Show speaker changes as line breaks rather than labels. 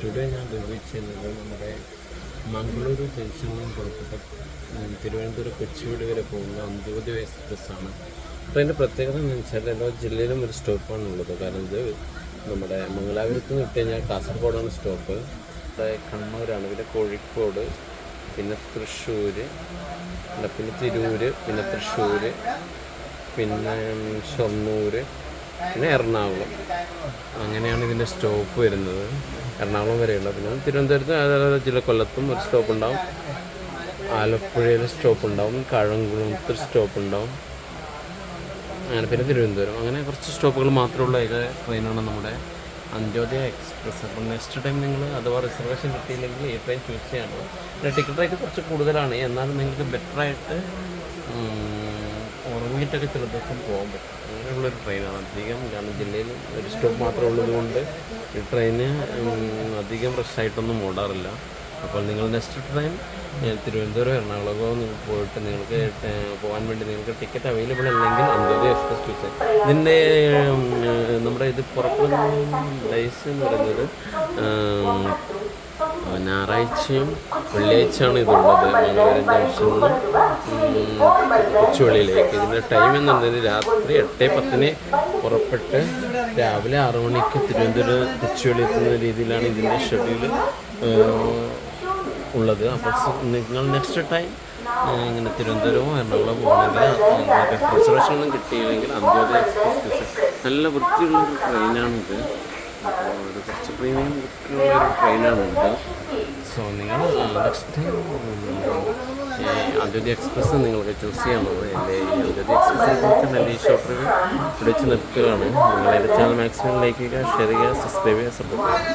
Today ഞാൻ review ചെയ്യുന്നത് നമ്മുടെ മംഗളൂരു ജംഗ്ഷനിൽ നിന്ന് പുറപ്പെട്ട തിരുവനന്തപുരം കൊച്ചുവേളി വരെ പോകുന്ന അന്ത്യോദയ എക്സ്പ്രസ്സാണ്. അപ്പോൾ അതിൻ്റെ പ്രത്യേകത എന്ന് വെച്ചാൽ എല്ലാ ജില്ലയിലും ഒരു സ്റ്റോപ്പാണുള്ളത്. കാരണം ഇത് നമ്മുടെ മംഗലാപുരത്ത് നിന്ന് വിട്ട് കഴിഞ്ഞാൽ കാസർഗോഡാണ് സ്റ്റോപ്പ്, കണ്ണൂരാണ്, പിന്നെ കോഴിക്കോട്, പിന്നെ തൃശ്ശൂർ, പിന്നെ തിരൂർ, പിന്നെ തൃശ്ശൂർ, പിന്നെ ഷൊർണൂർ, പിന്നെ എറണാകുളം. അങ്ങനെയാണ് ഇതിൻ്റെ സ്റ്റോപ്പ് വരുന്നത്. എറണാകുളം വരെയുള്ള, പിന്നെ തിരുവനന്തപുരത്ത് ജില്ല കൊല്ലത്തും ഒരു സ്റ്റോപ്പ് ഉണ്ടാവും, ആലപ്പുഴയിൽ സ്റ്റോപ്പ് ഉണ്ടാവും, കാഴംകുളത്ത് സ്റ്റോപ്പ് ഉണ്ടാവും, അങ്ങനെ പിന്നെ തിരുവനന്തപുരം. അങ്ങനെ കുറച്ച് സ്റ്റോപ്പുകൾ മാത്രമുള്ള ഏക ട്രെയിനാണ് നമ്മുടെ അന്ത്യോദയ എക്സ്പ്രസ്. അപ്പോൾ നെക്സ്റ്റ് ടൈം നിങ്ങൾ അഥവാ റിസർവേഷൻ കിട്ടിയില്ലെങ്കിൽ ഈ ട്രെയിൻ ചൂസ് ചെയ്യണം. പിന്നെ ടിക്കറ്റ് റേറ്റ് കുറച്ച് കൂടുതലാണ്, എന്നാലും നിങ്ങൾക്ക് ബെറ്ററായിട്ട് ഉറങ്ങിയിട്ടൊക്കെ ചില ദിവസം പോകാൻ പറ്റും. അങ്ങനെയുള്ളൊരു ട്രെയിനാണ് അധികം. കാരണം ജില്ലയിൽ ഒരു സ്റ്റോപ്പ് മാത്രം ഉള്ളതുകൊണ്ട് ഈ ട്രെയിന് അധികം റഷായിട്ടൊന്നും ഓടാറില്ല. അപ്പോൾ നിങ്ങൾ നെക്സ്റ്റ് ട്രെയിൻ തിരുവനന്തപുരം എറണാകുളമോ പോയിട്ട് നിങ്ങൾക്ക് പോകാൻ വേണ്ടി നിങ്ങൾക്ക് ടിക്കറ്റ് അവൈലബിൾ അല്ലെങ്കിൽ അന്ത്യോദയ എക്സ്പ്രസ് ചൂസ് ചെയ്യാം. ഇതിൻ്റെ നമ്മുടെ ഇത് പുറപ്പെടുന്ന ഡേയ്സ് എന്ന് പറയുന്നത് ഞായറാഴ്ചയും വെള്ളിയാഴ്ചയാണ് ഇതുള്ളത്. മംഗളൂരു ജംഗ്ഷനിൽ നിന്ന് കൊച്ചുവേളിയിലേക്ക്. ഇതിൻ്റെ ടൈം എന്ന് പറയുന്നത് രാത്രി 8:10 പുറപ്പെട്ട് രാവിലെ 6 മണിക്ക് തിരുവനന്തപുരം കൊച്ചുവേളി എത്തുന്ന രീതിയിലാണ് ഇതിൻ്റെ ഷെഡ്യൂൾ ഉള്ളത്. അപ്പോൾ നിങ്ങൾ നെക്സ്റ്റ് ടൈം ഇങ്ങനെ തിരുവനന്തപുരമോ എറണാകുളം പോകണമെങ്കിൽ റിസർവേഷനൊന്നും കിട്ടിയില്ലെങ്കിൽ അന്ത്യോദയ എക്സ്പ്രസ് നല്ല വൃത്തിയുള്ളൊരു ട്രെയിനാണിത്. അപ്പോൾ ഒരു കുറച്ച് പ്രീമിയം വൃത്തിയുള്ളൊരു ട്രെയിനാണിത്. സോ നിങ്ങൾ നെക്സ്റ്റ് ടൈം അന്ത്യോദയ എക്സ്പ്രസ് നിങ്ങൾക്ക് ചൂസ് ചെയ്യാനുള്ളത്. എൻ്റെ ഈ അന്ത്യോദയ എക്സ്പ്രസിനെ കുറിച്ച് നല്ല ഈ ഷോർട്ട് റിവ്യൂ ഇവിടെ വെച്ച് നിർത്തുകയാണ്. നിങ്ങൾ എൻ്റെ ചാനൽ മാക്സിമം ലൈക്ക് ചെയ്യുക, ഷെയർ ചെയ്യുക, സബ്സ്ക്രൈബ് ചെയ്യുക, സപ്പോർട്ട് ചെയ്യുക.